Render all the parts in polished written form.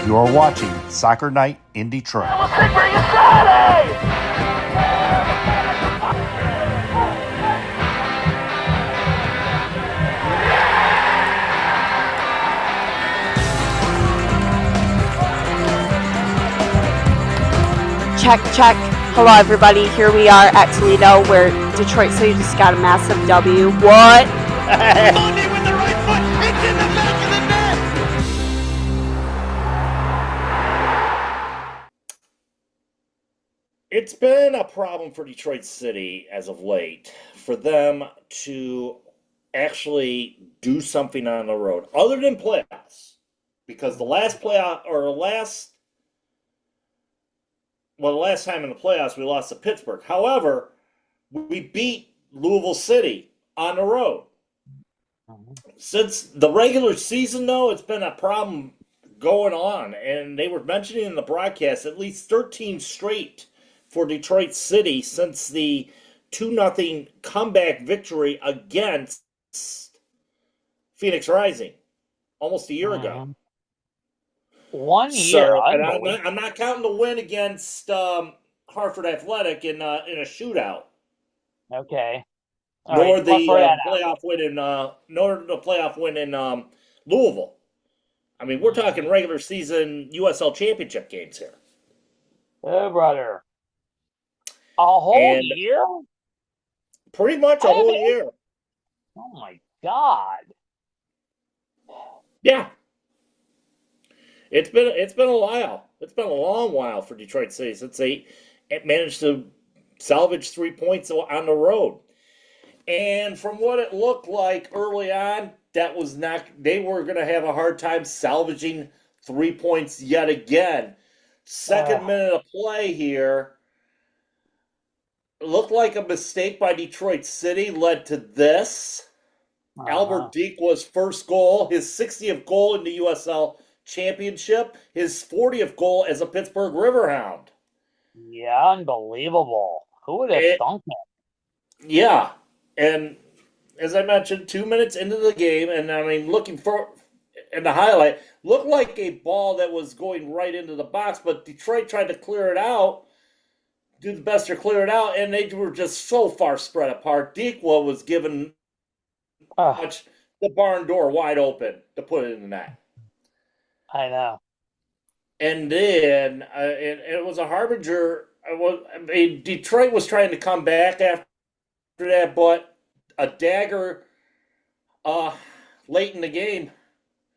You're watching Soccer Night in Detroit. Check, check. Hello, everybody. Here we are at Toledo, where Detroit City just got a massive W. What? Monday with the right foot. It's in the back of the net. It's been a problem for Detroit City as of late for them to actually do something on the road other than playoffs. Because the last playoff, or the last time in the playoffs, we lost to Pittsburgh. However, we beat Louisville City on the road. Since the regular season, though, it's been a problem going on. And they were mentioning in the broadcast at least 13 straight for Detroit City since the 2-0 comeback victory against Phoenix Rising almost a year ago. 1 year. And I'm not counting the win against Hartford Athletic in a shootout. Okay. Nor the playoff win in Louisville. I mean, we're talking regular season USL championship games here. Oh, brother. A whole year? Pretty much a whole year. Oh, my God. Yeah. It's been a while. It's been a long while for Detroit City since they managed to salvage 3 points on the road. And from what it looked like early on, they were going to have a hard time salvaging 3 points yet again. Second minute of play here. Looked like a mistake by Detroit City led to this. Albert Deekwa's first goal, his 60th goal in the USL Championship, his 40th goal as a Pittsburgh Riverhound. Yeah, unbelievable. Who would have thunk it? Yeah, and as I mentioned, 2 minutes into the game, and I mean, looking for in the highlight, looked like a ball that was going right into the box, but Detroit tried to clear it out, do the best to clear it out, and they were just so far spread apart. Deekwa was given the barn door wide open to put it in the net. I know. And then it was a harbinger. Detroit was trying to come back after that, but a dagger late in the game.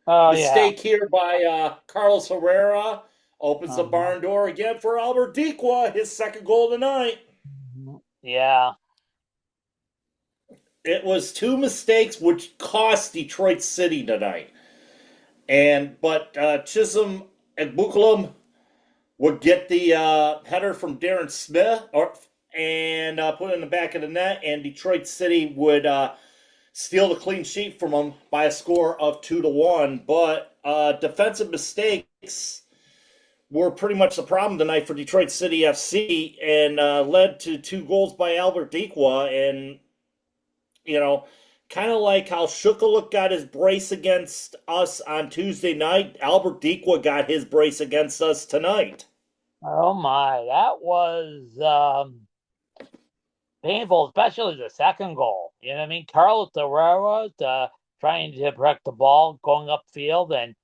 Mistake here by Carlos Herrera opens the barn door again for Albert Deekwa, his second goal of the night. Yeah. It was two mistakes which cost Detroit City tonight. But Chisholm and Bukulum would get the header from Darren Smith and put it in the back of the net, and Detroit City would steal the clean sheet from them by a score of 2-1. But defensive mistakes were pretty much the problem tonight for Detroit City FC, and led to 2 goals by Albert Deekwa. And kind of like how Shukaluk got his brace against us on Tuesday night, Albert Deekwa got his brace against us tonight. Oh, my. That was painful, especially the second goal. You know what I mean? Carlos Herrera trying to protect the ball, going upfield, and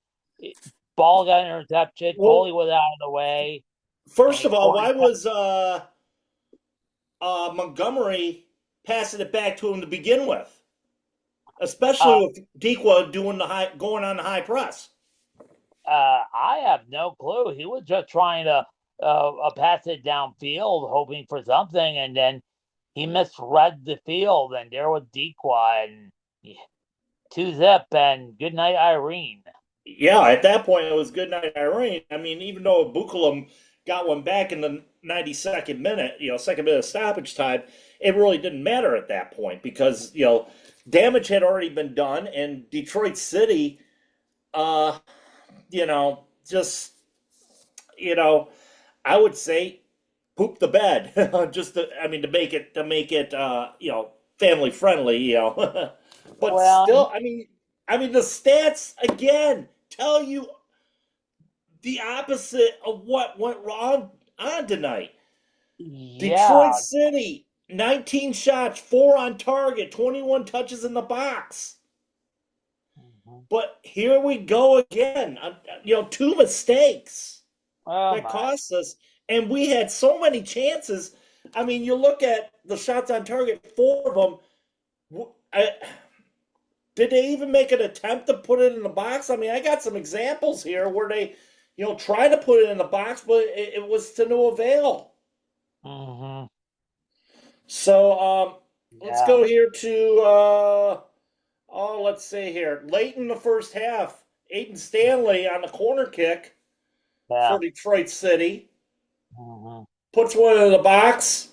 ball got intercepted. Goalie was out of the way. First of all, why was Montgomery passing it back to him to begin with? Especially with Deekwa going on the high press. I have no clue. He was just trying to pass it downfield, hoping for something, and then he misread the field, and there was Deekwa, and 2-zip, and good night, Irene. Yeah, at that point, it was good night, Irene. I mean, even though Bukulum got one back in the 92nd minute, second minute of stoppage time, it really didn't matter at that point because, damage had already been done, and Detroit City, I would say poop the bed, to make it, family friendly, but still, the stats again tell you the opposite of what went wrong on tonight. Detroit Yeah. City, 19 shots, 4 on target, 21 touches in the box. Mhm. But here we go again. 2 mistakes Oh that my. cost us. And we had so many chances. I mean, you look at the shots on target, 4 of them. Did they even make an attempt to put it in the box? I mean, I got some examples here where they, tried to put it in the box, but it was to no avail. Hmm. So let's Yeah. go here to let's see here. Late in the first half, Aiden Stanley on the corner kick Yeah. for Detroit City Hmm. puts one in the box,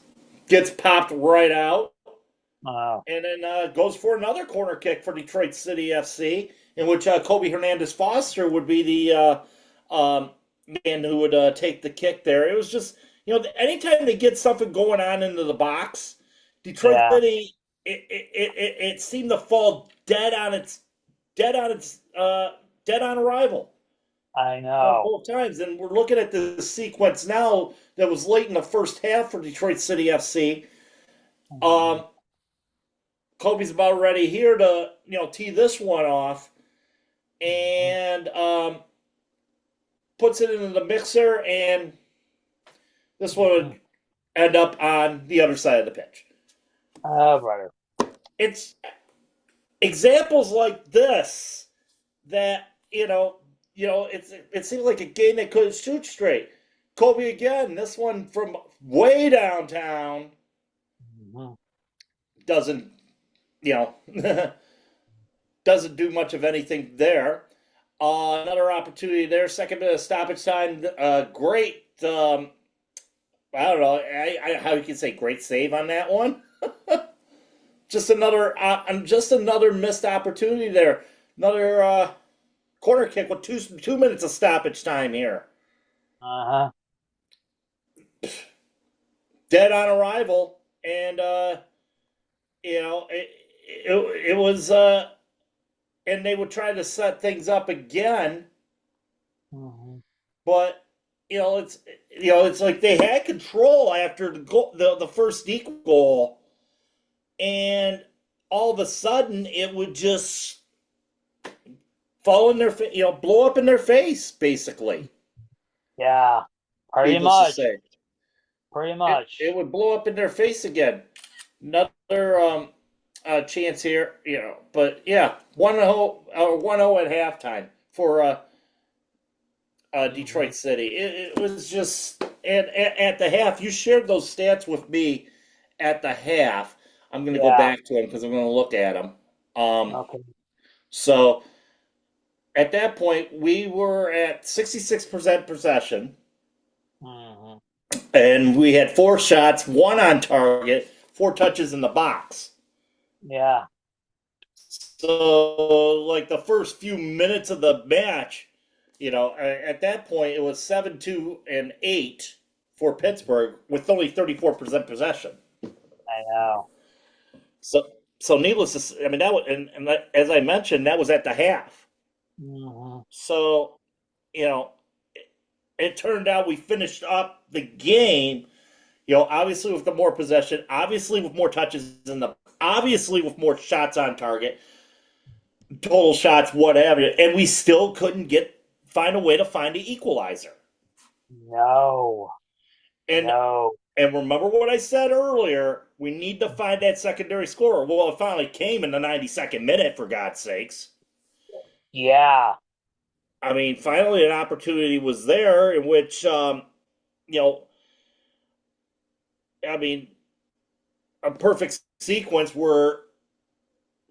gets popped right out, Oh. and then goes for another corner kick for Detroit City FC, in which Kobe Hernandez Foster would be the man who would take the kick there. It was just, anytime they get something going on into the box, Detroit Yeah. City, it seemed to fall dead on its dead on arrival I on know. both times. And we're looking at the sequence now that was late in the first half for Detroit City FC. Hmm. Um, Kobe's about ready here to tee this one off, Hmm. and puts it into the mixer, and this one Hmm. would end up on the other side of the pitch. Oh, brother. It's examples like this that it seems like a game that couldn't shoot straight. Kobe again, this one from way downtown Hmm. doesn't you know doesn't do much of anything there. Another opportunity there, second bit of stoppage time. Great. I don't know how you can say great save on that one. Just another missed opportunity there. Another corner kick with 2 minutes of stoppage time here. Uh-huh. Dead on arrival, and it was and they would try to set things up again, Hmm. but it's like they had control after the goal, the first equal goal, and all of a sudden it would just fall in their blow up in their face, basically. Yeah. Pretty Needless to much. say, Pretty it much. would blow up in their face again. Another chance here, but yeah, 1-0 at halftime for Hmm. Detroit City. It was just, and at the half, you shared those stats with me at the half. I'm going to go Yeah. back to them because I'm going to look at them. Um, Okay. so at that point, we were at 66% possession, Hmm. and we had 4 shots, 1 on target, 4 touches in the box. Yeah. So, like the first few minutes of the match, at that point it was 7-2-8 for Pittsburgh with only 34% possession. I know. So, so needless to say, I mean that was, and that, as I mentioned, that was at the half. Hmm. So, it, it turned out we finished up the game. Obviously with the more possession, obviously with more touches obviously with more shots on target, total shots, whatever, and we still couldn't find a way to find the equalizer. No. And No. and remember what I said earlier, we need to find that secondary scorer. Well, it finally came in the 92nd minute, for God's sakes. Yeah. I mean, finally an opportunity was there in which you know, I mean, a perfect sequence where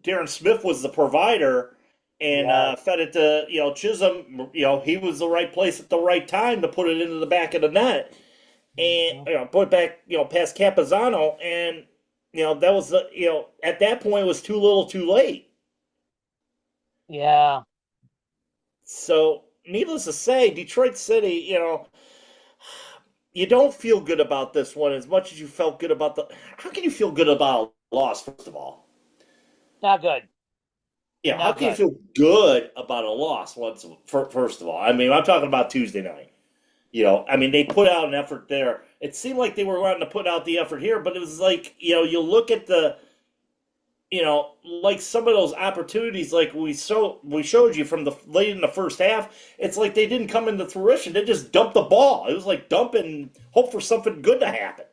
Darren Smith was the provider and Yes. fed it to Chisholm. He was the right place at the right time to put it into the back of the net and Hmm. put it back past Campazano, and that was the at that point it was too little, too late. Yeah. So needless to say, Detroit City, you don't feel good about this one as much as you felt good about the. How can you feel good about a loss? First of all, Not good. Yeah, how Not can you good. feel good about a loss? First of all, I mean, I'm talking about Tuesday night. I mean, they put out an effort there. It seemed like they were wanting to put out the effort here, but it was like, you look at like some of those opportunities, like we showed you from the late in the first half. It's like they didn't come into fruition. They just dumped the ball. It was like dump and hope for something good to happen.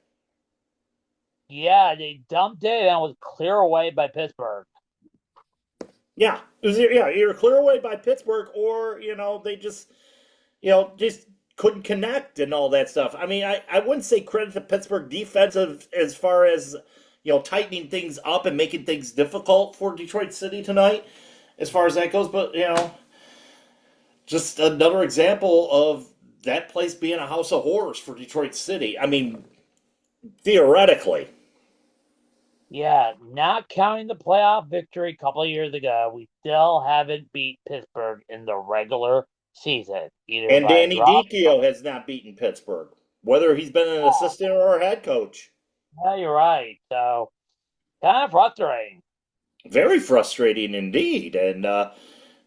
Yeah, they dumped it and it was clear away by Pittsburgh. Yeah, either clear away by Pittsburgh or they just couldn't connect and all that stuff. I mean, I wouldn't say credit to Pittsburgh defensive as far as tightening things up and making things difficult for Detroit City tonight, as far as that goes. But just another example of that place being a house of horrors for Detroit City. I mean, theoretically. Yeah, not counting the playoff victory a couple of years ago, we still haven't beat Pittsburgh in the regular season. Either And by a Danny drop. Dicchio has not beaten Pittsburgh, whether he's been an assistant or a head coach. Yeah, you're right. So, kind of frustrating. Very frustrating indeed. And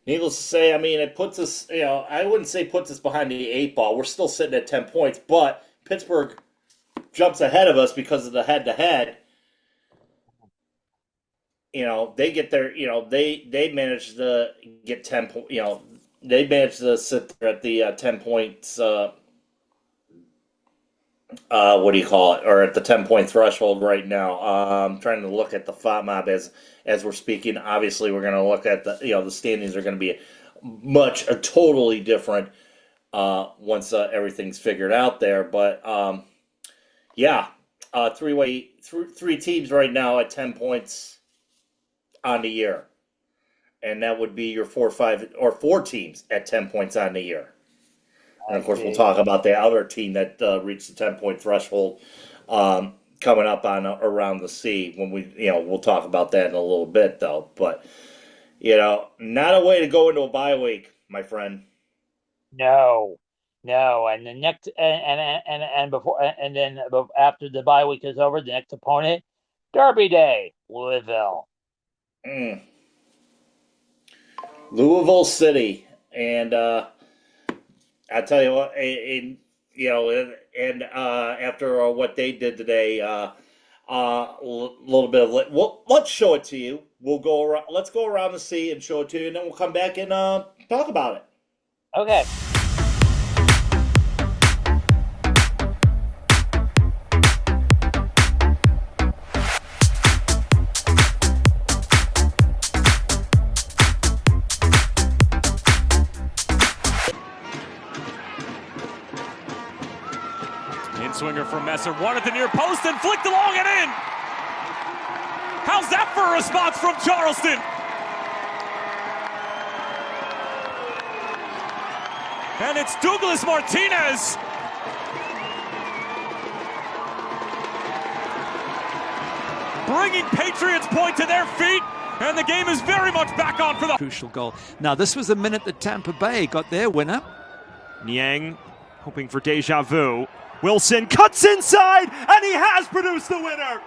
needless to say, I mean, it puts us, I wouldn't say puts us behind the 8 ball. We're still sitting at 10 points, but Pittsburgh jumps ahead of us because of the head-to-head. They get their, they managed to get 10 points, they managed to sit there at the 10 points, what do you call it, or at the 10-point threshold right now. I'm trying to look at the FOTMOB as we're speaking. Obviously, we're going to look at the standings are going to be totally different once everything's figured out there. But three teams right now at 10 points on the year, and that would be your 4 teams at 10 points on the year. And of course, we'll talk about the other team that reached the 10-point threshold coming up on around the sea when we'll talk about that in a little bit though. But not a way to go into a bye week, my friend. No, and the next and before and then after the bye week is over, the next opponent, Derby Day, Louisville. Louisville City, and I tell you what, after what they did today, little bit of let's show it to you. We'll go around. Let's go around the sea and show it to you, and then we'll come back and talk about it. Okay. In-swinger from Messer, one at the near post and flicked along and in. How's that for a response from Charleston? And it's Douglas Martinez. Bringing Patriots Point to their feet, and the game is very much back on for the crucial goal. Now, this was the minute that Tampa Bay got their winner. Niang hoping for deja vu. Wilson cuts inside, and he has produced the winner.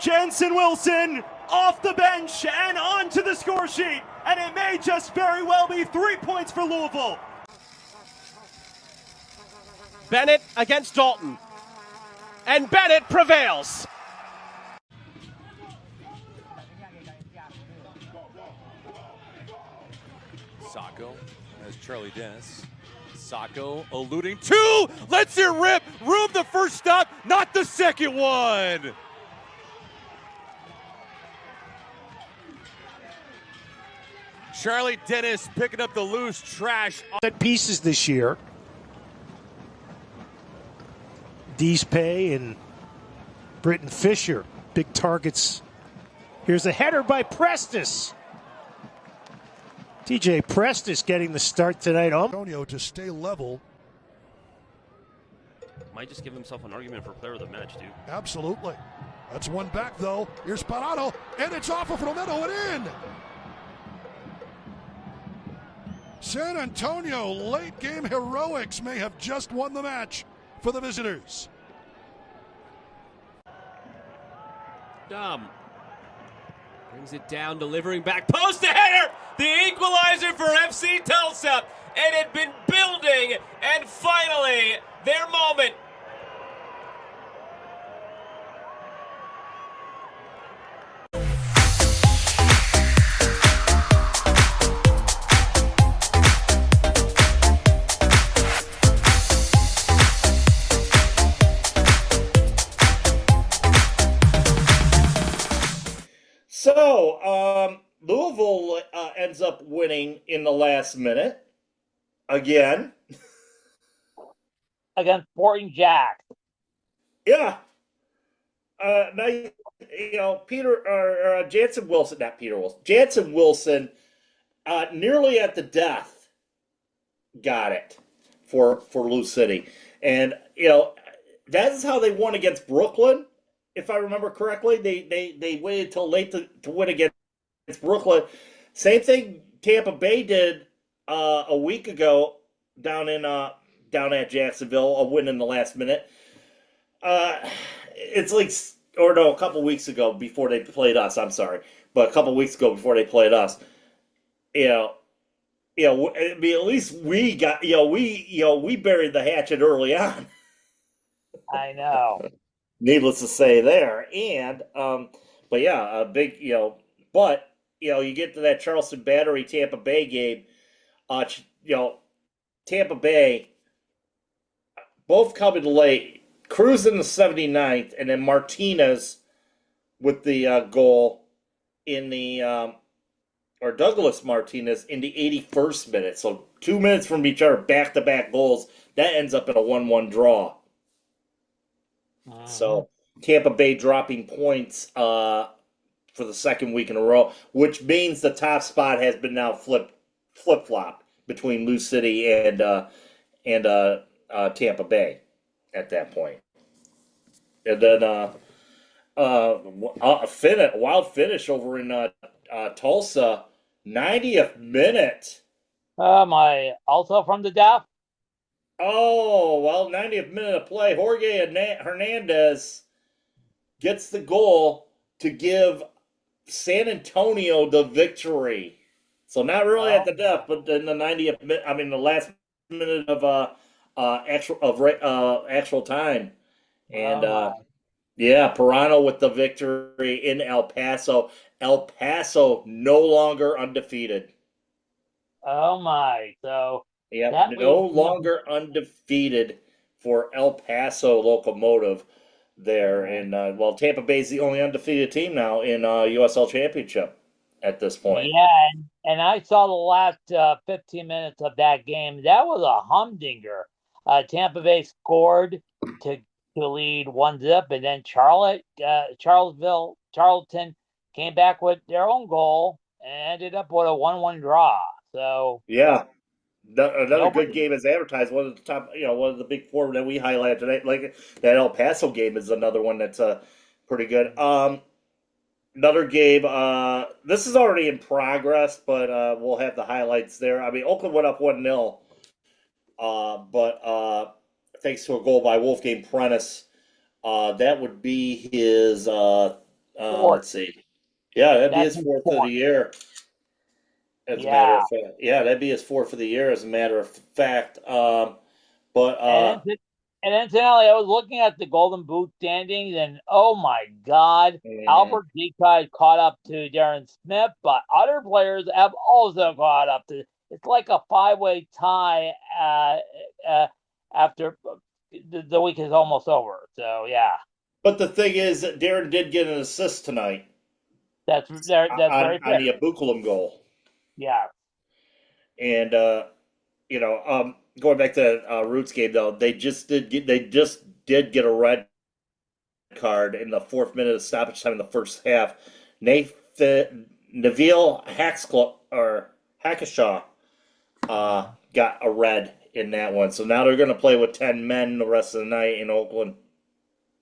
Jensen Wilson off the bench and onto the score sheet, and it may just very well be 3 points for Louisville. Bennett against Dalton. And Bennett prevails. Sacco has Charlie Dennis. Sacco alluding to, let's it rip. Room the first stop, not the second one. Charlie Dennis picking up the loose trash. Set pieces this year. Deespay and Britton Fisher, big targets. Here's a header by Prestis. TJ Prestis getting the start tonight. Antonio to stay level. Might just give himself an argument for player of the match, dude. Absolutely. That's one back, though. Here's Parado, and it's off of Romero and in. San Antonio late game heroics may have just won the match for the visitors. Dom brings it down, delivering back post to header. The equalizer for FC Tulsa. It had been building, and finally, their moment. So, Louisville ends up winning in the last minute again. Against Sporting Jack. Yeah. Now, Jansen Wilson, not Peter Wilson, Jansen Wilson, nearly at the death, got it for Lou City, and that is how they won against Brooklyn. If I remember correctly, they waited till late to win against Brooklyn. Same thing Tampa Bay did a week ago down at Jacksonville, a win in the last minute. It's like, or no, a couple weeks ago before they played us. I'm sorry, but a couple weeks ago before they played us. I mean, at least we got we buried the hatchet early on. I know. Needless to say there. And but yeah, a big but you get to that Charleston Battery Tampa Bay game, Tampa Bay both coming late, Cruz in the 79th, and then Martinez with the goal in the or Douglas Martinez in the 81st minute. So 2 minutes from each other, back-to-back goals. That ends up in a 1-1 draw. So Tampa Bay dropping points for the second week in a row, which means the top spot has been now flip-flopped between Lou City and Tampa Bay at that point. And then a wild finish over in Tulsa, 90th minute. Also from the death. Oh, well, 90th minute of play. Jorge Hernandez gets the goal to give San Antonio the victory. So not really at the death, but in the 90th minute, I mean the last minute of actual time. And Pirano with the victory in El Paso. El Paso no longer undefeated. Oh my! So yeah, no longer undefeated for El Paso Locomotive there, and Tampa Bay's the only undefeated team now in USL Championship at this point. Yeah, and I saw the last 15 minutes of that game. That was a humdinger. Tampa Bay scored to lead 1-0, and then Charlton came back with their own goal and ended up with a 1-1 draw. So yeah, another good game as advertised. One of the top, one of the big four that we highlighted today. Like that El Paso game is another one that's pretty good. Another game. This is already in progress, but we'll have the highlights there. I mean, Oakland went up 1-0, but thanks to a goal by Wolfgang Prentice. That would be his. Let's see. Yeah, that'd be his fourth of the year. As a matter of fact, that'd be his fourth for the year. As a matter of fact, and incidentally, I was looking at the Golden Boot standings, and oh my God, Albert Dekai caught up to Darren Smith, but other players have also caught up to. It's like a 5-way tie after the week is almost over. So yeah. But the thing is, that Darren did get an assist tonight. That's very on the Abukulum goal. Yeah. And going back to Roots game though, they just did get a red card in the 4th minute of stoppage time in the first half. Neville Hackashaw got a red in that one. So now they're going to play with 10 men the rest of the night in Oakland.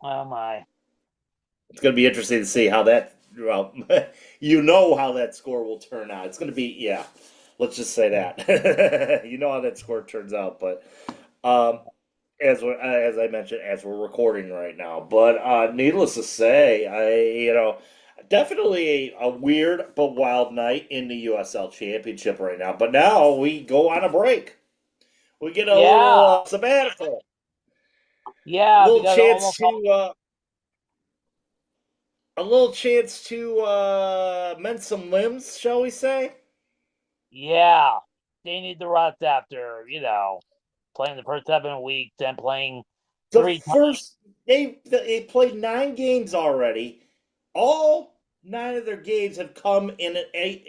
Oh my! It's going to be interesting to see how that. Well, how that score will turn out. It's going to be let's just say that. How that score turns out, but as I mentioned, as we're recording right now. But needless to say, definitely a weird but wild night in the USL Championship right now. But now we go on a break. We get a Yeah, little sabbatical, yeah, little because chance almost all, to mend some limbs, shall we say? yeah, they need the rest after, playing the first 7 weeks and playing The 3 times. first they played 9 games already. All 9 of their games have come in an eight,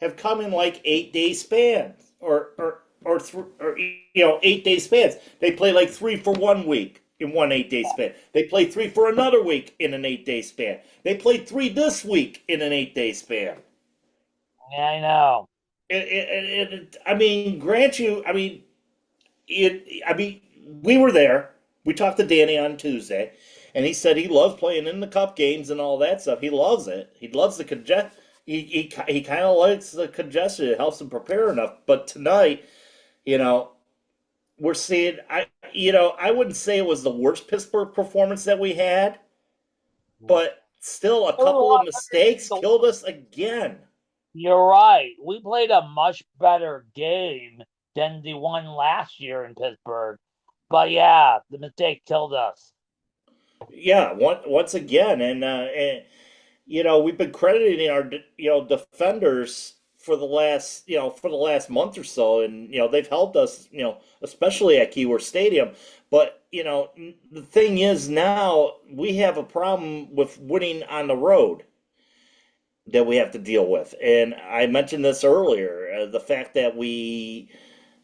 have come in like 8 day spans or 8 day spans. They play like 3 for 1 week in one 8 day span. They play 3 for another week in an 8 day span. They played 3 this week in an 8 day span. Yeah, I know. I mean, grant you, I mean, we were there. We talked to Danny on Tuesday, and he said he loves playing in the cup games and all that stuff. He loves it. He loves the congestion. He kind of likes the congestion. It helps him prepare enough. But tonight, you know, we're seeing. I wouldn't say it was the worst Pittsburgh performance that we had, but still, a It was a couple of lot better mistakes than killed us again. You're right. We played a much better game than the one last year in Pittsburgh. But yeah, the mistake killed us. Yeah, once again, and we've been crediting our defenders for the last month or so, and they've helped us, especially at Keyworth Stadium. But the thing is, now we have a problem with winning on the road that we have to deal with. And I mentioned this earlier, the fact that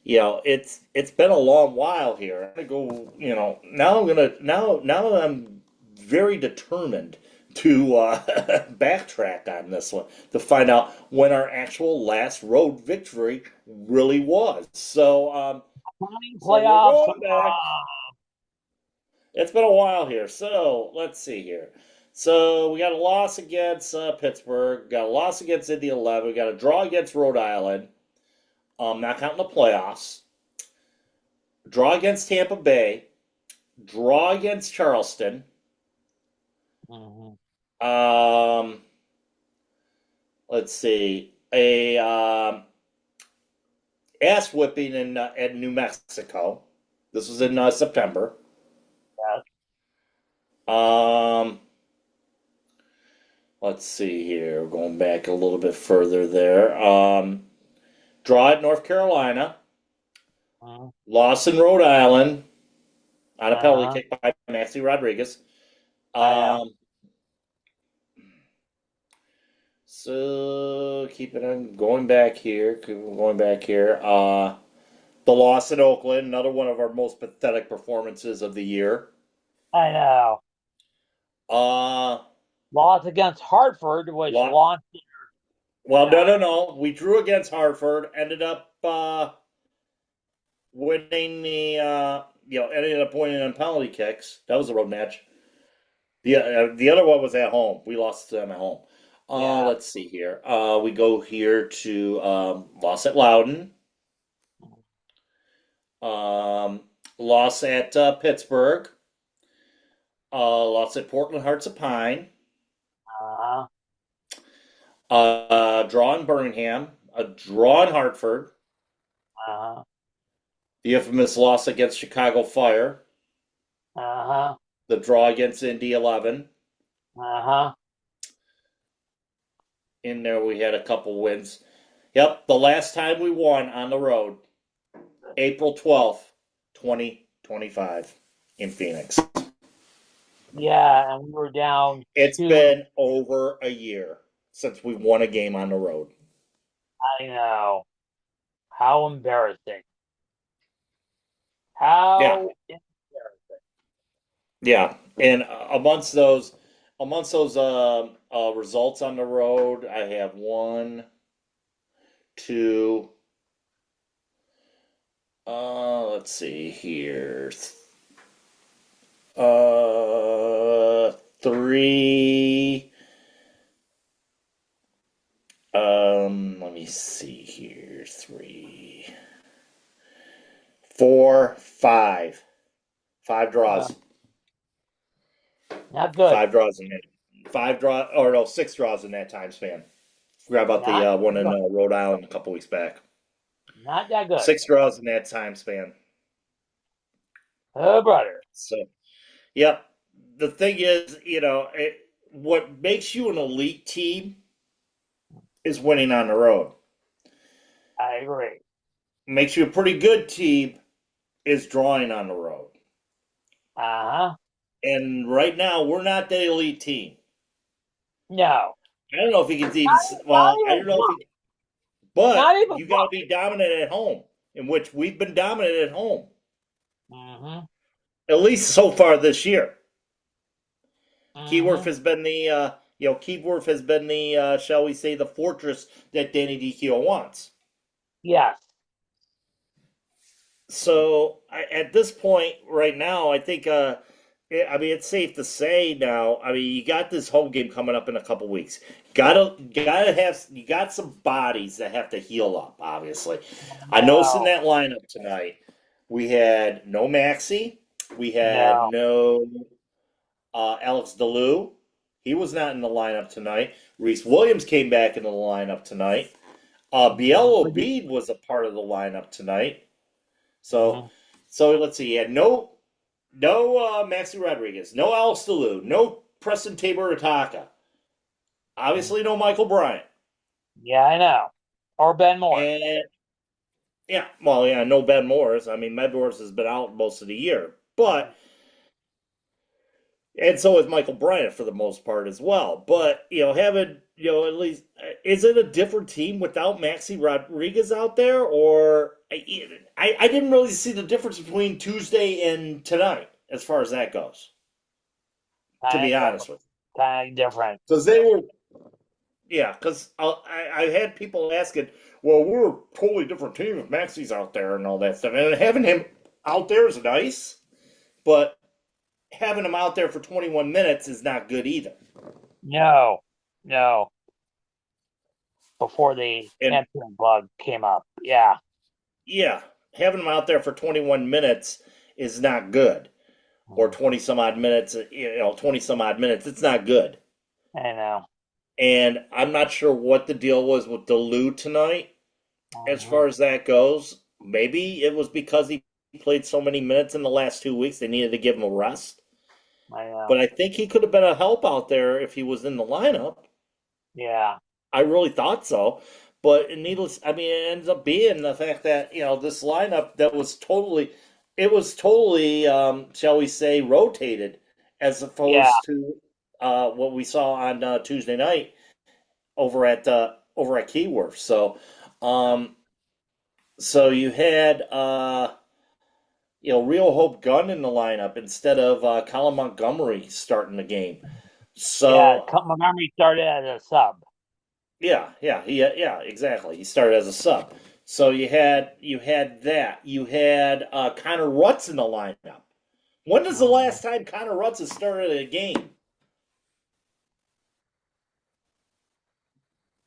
it's been a long while here. I'm gonna go, now I'm very determined to backtrack on this one to find out when our actual last road victory really was. So we're Playoffs. going back. It's been a while here. So let's see here. So we got a loss against Pittsburgh, got a loss against Indy 11, we got a draw against Rhode Island, not counting the playoffs, draw against Tampa Bay, draw against Charleston. Um, let's see, a ass whipping in New Mexico. This was in September. Um, let's see here. Going back a little bit further there. Draw at North Carolina. Loss in Rhode Island on a penalty kick by Maxi Rodriguez. So keeping on going back here. The loss in Oakland, another one of our most pathetic performances of the year. I know. Loss against Hartford, which launched. Well, no. We drew against Hartford. Ended up winning ended up winning on penalty kicks. That was a road match. The other one was at home. We lost to them at home. Let's see here. We go here to loss at Loudon. Loss at Pittsburgh. Loss at Portland Hearts of Pine. Draw in Birmingham. A draw in Hartford. The infamous loss against Chicago Fire. The draw against Indy 11. In there, we had a couple wins. Yep, the last time we won on the road, April 12th, 2025, in Phoenix. Yeah, and we were down. It's been over a year since we won a game on the road. I know. How embarrassing. How embarrassing. Yeah, and amongst those results on the road, I have 1, 2. Let's see here. 3. Let me see here. 3, 4, 5 5 draws. Not good. 5 draws in that. 6 draws in that time span. Forgot about the Not one in good. Rhode Island a couple weeks back. Not that good. 6 draws in that time span. Oh, brother. So, yep. The thing is, what makes you an elite team is winning on the road. I agree. Makes you a pretty good team is drawing on the road. Uh-huh. And right now, we're not the elite team. No. I don't know if he can even. Well, I don't know if he. But you got to be dominant at home, in which we've been dominant at home. Mm-hmm. At least so far this year. Mm-hmm. Keyworth has been the, shall we say, the fortress that Danny DiCio wants. Yes. So at this point, right now, I think, it's safe to say now. I mean, you got this home game coming up in a couple weeks. You got some bodies that have to heal up. Obviously, I noticed in that lineup tonight, we had no Maxey, we had no Alex DeLue. He was not in the lineup tonight. Reese Williams came back into the lineup tonight. Bielo Bede was a part of the lineup tonight. So let's see. He had no Maxi Rodriguez, no Alex DeLue, no Preston Tabor Ataka. Obviously, no Michael Bryant. Yeah, I know. Or Ben Moore. And no Ben Morris. I mean, Ben Morris has been out most of the year, and so is Michael Bryant for the most part as well. But having at least, is it a different team without Maxi Rodriguez out there, or I didn't really see the difference between Tuesday and tonight as far as that goes. To be honest with you, kind of different. Because they were, because I had people asking, well, we're a totally different team if Maxi's out there and all that stuff. And having him out there is nice, but having him out there for 21 minutes is not good either. No. Before the hamstring bug came up. Yeah. Yeah. Having him out there for 21 minutes is not good. Or 20 some odd minutes, 20 some odd minutes. It's not good. I know. And I'm not sure what the deal was with DeLue tonight as far as that goes. Maybe it was because he played so many minutes in the last 2 weeks, they needed to give him a rest. I know. But I think he could have been a help out there if he was in the lineup. Yeah. I really thought so. But it ends up being the fact that, this lineup that was totally, shall we say, rotated as opposed to what we saw on Tuesday night over at Keyworth. So you had Real Hope Gunn in the lineup instead of Colin Montgomery starting the game. So Montgomery started as a sub. Yeah, exactly. He started as a sub. So you had that. You had Connor Rutz in the lineup. When was the last time Connor Rutz has started a game?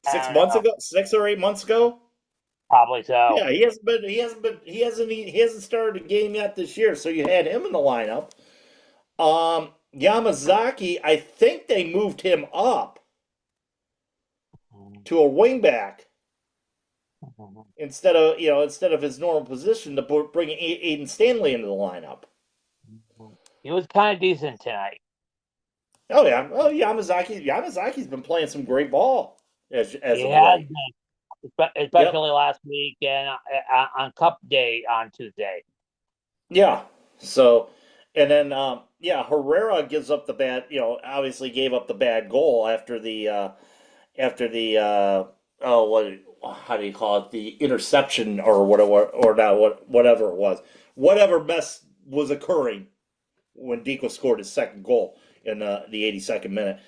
6 months ago? 6 or 8 months ago? Probably so. Yeah, he hasn't started a game yet this year. So you had him in the lineup. Yamazaki, I think they moved him up to a wingback instead of his normal position to bring Aiden Stanley into the lineup. He was kind of decent tonight. Oh yeah, Yamazaki's been playing some great ball as of late. Especially Yep. last week and on Cup Day on Tuesday. Yeah. So, and then Herrera gives up the bad. Obviously gave up the bad goal after the how do you call it? The interception or whatever, or not whatever it was, whatever mess was occurring when Deco scored his second goal in the 82nd minute.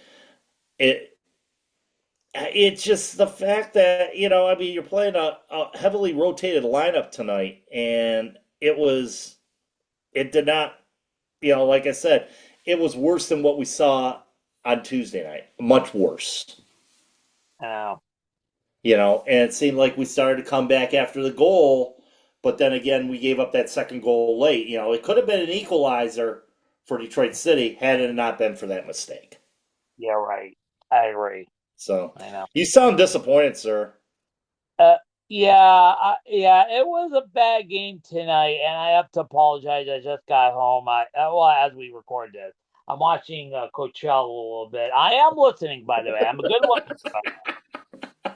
It's just the fact that, you're playing a heavily rotated lineup tonight, and it did not, like I said, it was worse than what we saw on Tuesday night. Much worse. Oh. And it seemed like we started to come back after the goal, but then again, we gave up that second goal late. It could have been an equalizer for Detroit City had it not been for that mistake. Yeah, right. I agree. So I know. you sound disappointed, sir. Yeah, it was a bad game tonight, and I have to apologize. I just got home. Well, as we record this, I'm watching Coachella a little bit. I am listening, by the way. I'm a good listener.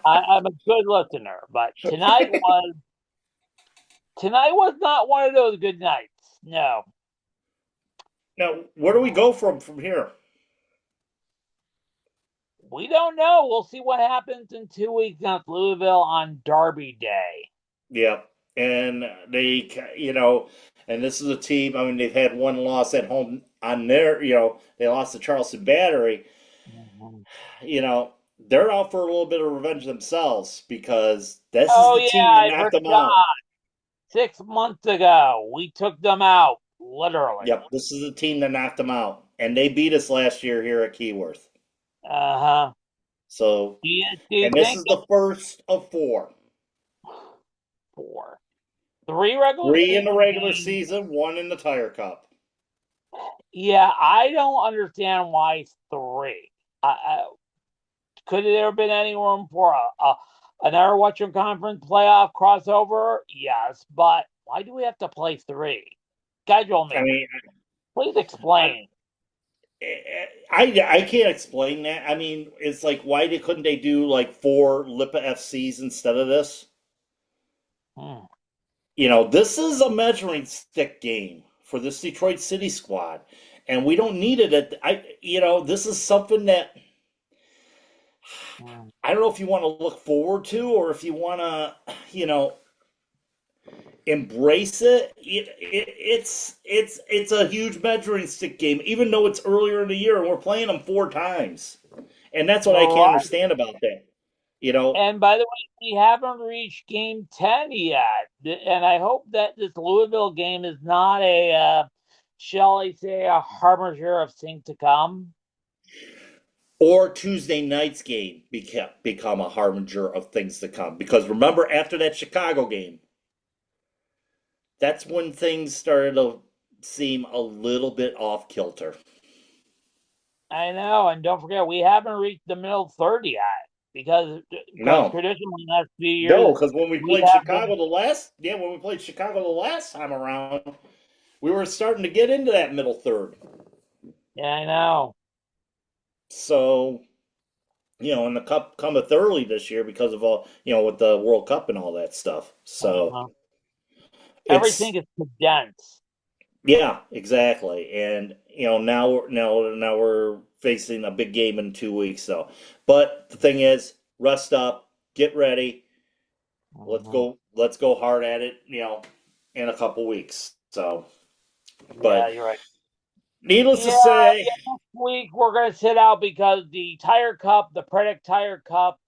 I'm a good listener, but tonight was not one of those good nights. No. Now, where do we go from here? We don't know. We'll see what happens in 2 weeks against Louisville on Derby Day. Yeah, and they, and this is a team. I mean, they've had one loss at home on their, they lost to Charleston Battery. Mm-hmm. They're out for a little bit of revenge themselves because this is the team that knocked them out. 6 months ago, we took them out, literally. Yep, this is the team that knocked them out, and they beat us last year here at Keyworth. Uh-huh. So, Do you and this is the first of 4. 4. 3 regular 3 in the regular games. season, 1 in the Tire Cup. Yeah, I don't understand why 3. Could there have been any room for another Western Conference playoff crossover? Yes, but why do we have to play 3? Schedule me. I mean, please explain. I can't explain that. I mean, it's like, why couldn't they do like 4 Lipa FCs instead of this? This is a measuring stick game for this Detroit City squad, and we don't need it. This is something that I don't know if you want to look forward to or if you want to, embrace it. It's a huge measuring stick game, even though it's earlier in the year and we're playing them 4 times, and that's what I can't understand about that. And by the way, we haven't reached game 10 yet, and I hope that this Louisville game is not shall I say, a harbinger of things to come. Or Tuesday night's game become a harbinger of things to come. Because remember, after that Chicago game, that's when things started to seem a little bit off kilter. I know, and don't forget, we haven't reached the middle third yet. Because traditionally in the last few years... No, because when we played Chicago the last time around, we were starting to get into that middle third. Yeah, I know. So, and the Cup cometh early this year because of all, with the World Cup and all that stuff. So everything is condensed. Yeah, exactly. And now we're facing a big game in 2 weeks. So, but the thing is, rest up, get ready. Let's go hard at it. In a couple weeks. So, but yeah, you're right. Needless to say, next week we're going to sit out because the Tire Cup, the Predict Tire Cup,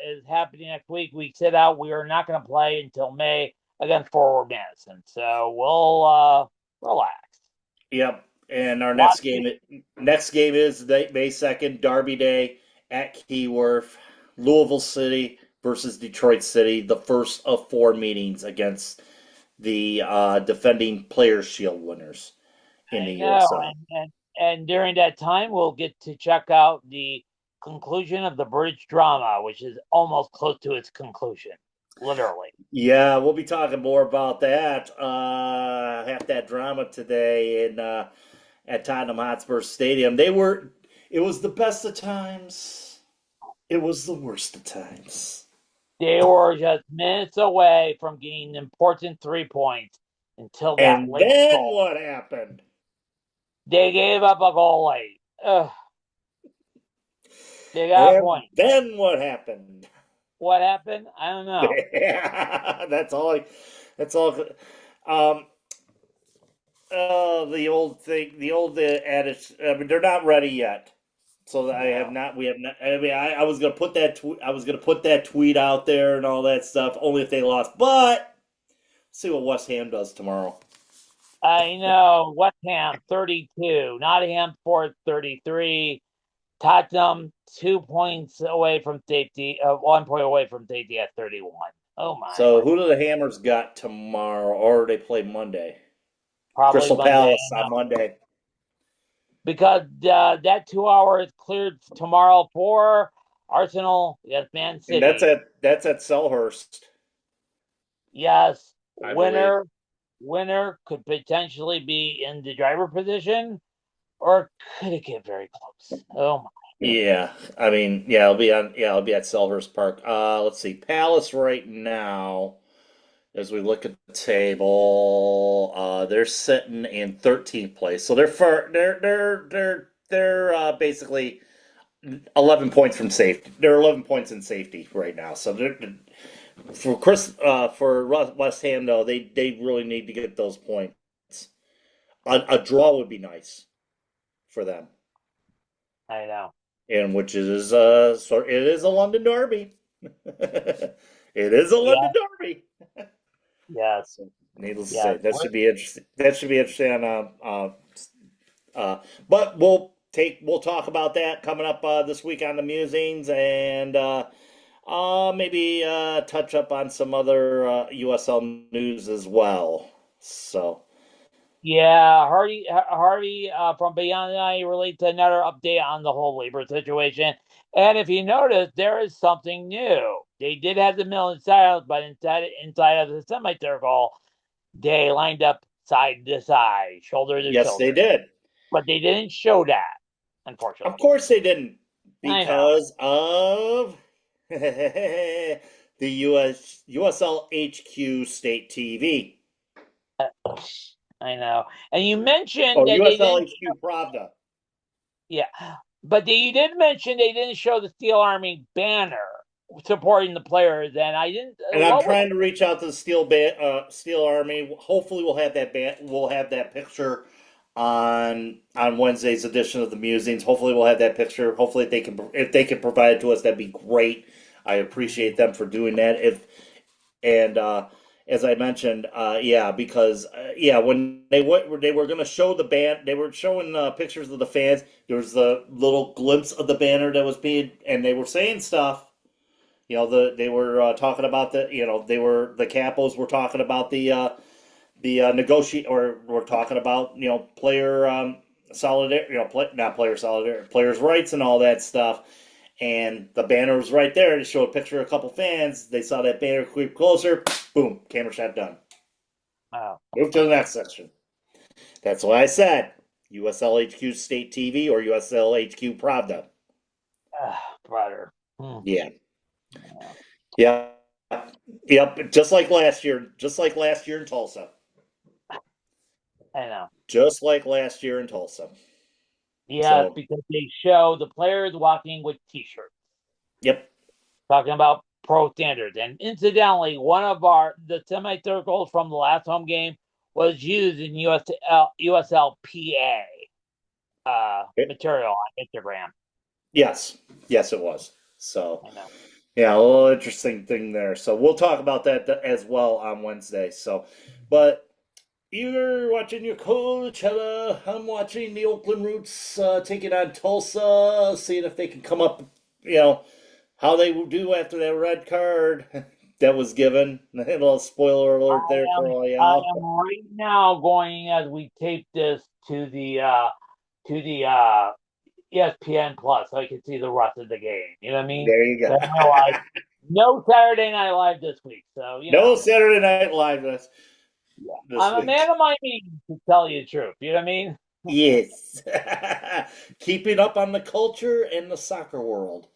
is happening next week. We sit out. We are not going to play until May against Forward Madison. So we'll relax. Yep. And our next game is May 2nd, Derby Day at Keyworth, Louisville City versus Detroit City. The first of 4 meetings against the defending Players Shield winners in the USL. And during that time, we'll get to check out the conclusion of the bridge drama, which is almost close to its conclusion, literally. Yeah, we'll be talking more about that. Half that drama today at Tottenham Hotspur Stadium. It was the best of times. It was the worst of times. They were just minutes away from getting important 3 points until that and late then goal. What happened? They gave up a goal late. They got a point. Then what happened? What happened? I don't know. Yeah, that's all. The old thing, the old adage. I mean, they're not ready yet. So we have not. I mean, I was gonna put that. I was gonna put that tweet out there and all that stuff. Only if they lost. But see what West Ham does tomorrow. I know. West Ham 32, Nottingham Forest 33, Tottenham 2 points away from safety. 1 point away from safety at 31. Oh my! So who do the Hammers got tomorrow, or they play Monday? Probably Crystal Monday, Palace on Monday. because that 2 hour is cleared tomorrow for Arsenal. Yes, Man City. And that's at Selhurst. Yes, I believe. winner could potentially be in the driver position, or could it get very close? Oh my! Yeah, I mean, it'll be at Selhurst Park. Let's see, Palace right now. As we look at the table, they're sitting in 13th place, so they're basically 11 points from safety. They're 11 points in safety right now. So for West Ham though, they really need to get those points. A draw would be nice for them, I know. and which is so it is a London derby. It is a London derby. Yes. Needless to Yes. say, that should be interesting. That should be interesting. But we'll talk about that coming up this week on the musings, and maybe touch up on some other USL news as well. So Yeah, Harvey from Beyond and I relates another update on the whole labor situation. And if you notice, there is something new. They did have the mill inside, but inside of the semicircle, they lined up side to side, shoulder to yes, shoulder. they did. But they didn't show that, unfortunately. Of course, they didn't, I know. because of the USL HQ State TV. I know. And you mentioned Oh, that they USL didn't. HQ Pravda. Yeah, but you did mention they didn't show the Steel Army banner supporting the players, and I didn't. And I'm trying to reach out to the Steel Army. Hopefully, we'll have that picture on Wednesday's edition of the musings. Hopefully, we'll have that picture. Hopefully, if they can provide it to us, that'd be great. I appreciate them for doing that. As I mentioned, because when they were going to show the band, they were showing pictures of the fans. There was the little glimpse of the banner that was being, and they were saying stuff. They were talking about the capos were talking about the negotiate, or we're talking about player solidarity, not player solidarity, players' rights and all that stuff. And the banner was right there to show a picture of a couple fans. They saw that banner creep closer. Boom, camera shot done. Wow. Move to the next section. That's why I said USL HQ State TV or USL HQ Pravda. Brother. Yeah. Yep. Just like last year in Tulsa. I know. Just like last year in Tulsa. Yeah, because they show the players walking with T-shirts. Yep. Talking about pro standards. And incidentally, one of the semicircles from the last home game was used in USLPA material on Instagram. Yes, it was. So, yeah, a little interesting thing there. So we'll talk about that as well on Wednesday. So, but you're watching your Coachella. I'm watching the Oakland Roots taking on Tulsa, seeing if they can come up, how they will do after that red card that was given. A little spoiler alert there for all y'all. I am right now going, as we tape this, to the ESPN Plus, so I can see the rest of the game. You know what I mean? There you go. No Saturday Night Live this week, so no Saturday Night Live this I'm week. a man of my means, to tell you the truth. You know what I mean? Yes. Keeping up on the culture and the soccer world.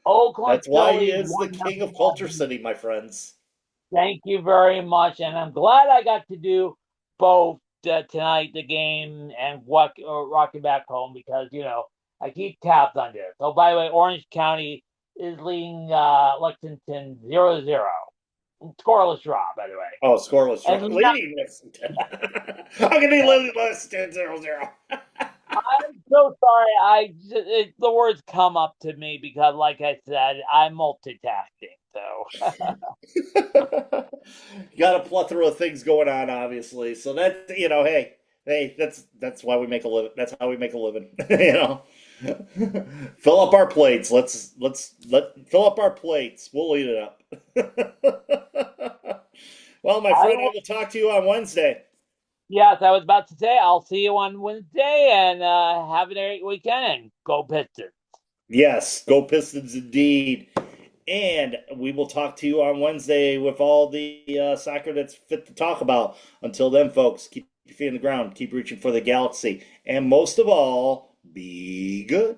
Oakland. That's why he is the king of Culture City, my friends. Thank you very much, and I'm glad I got to do both tonight, the game, and rocking back home, because I keep tabs on this. Oh, by the way, Orange County is leading Lexington 0-0. Scoreless draw, by the way. Oh, scoreless draw. Leading Lexington. How can they lead Lexington 0-0? I'm so sorry. The words come up to me because, like I said, I'm multitasking. So you got a plethora of things going on, obviously. So that hey, that's why we make a living. That's how we make a living. Fill up our plates. Let's fill up our plates. We'll eat it up. Well, my friend, I will talk to you on Wednesday. Yes, I was about to say I'll see you on Wednesday, and have a great weekend, and go Pistons. Yes, go Pistons indeed. And we will talk to you on Wednesday with all the soccer that's fit to talk about. Until then, folks, keep your feet on the ground, keep reaching for the galaxy, and most of all, be good.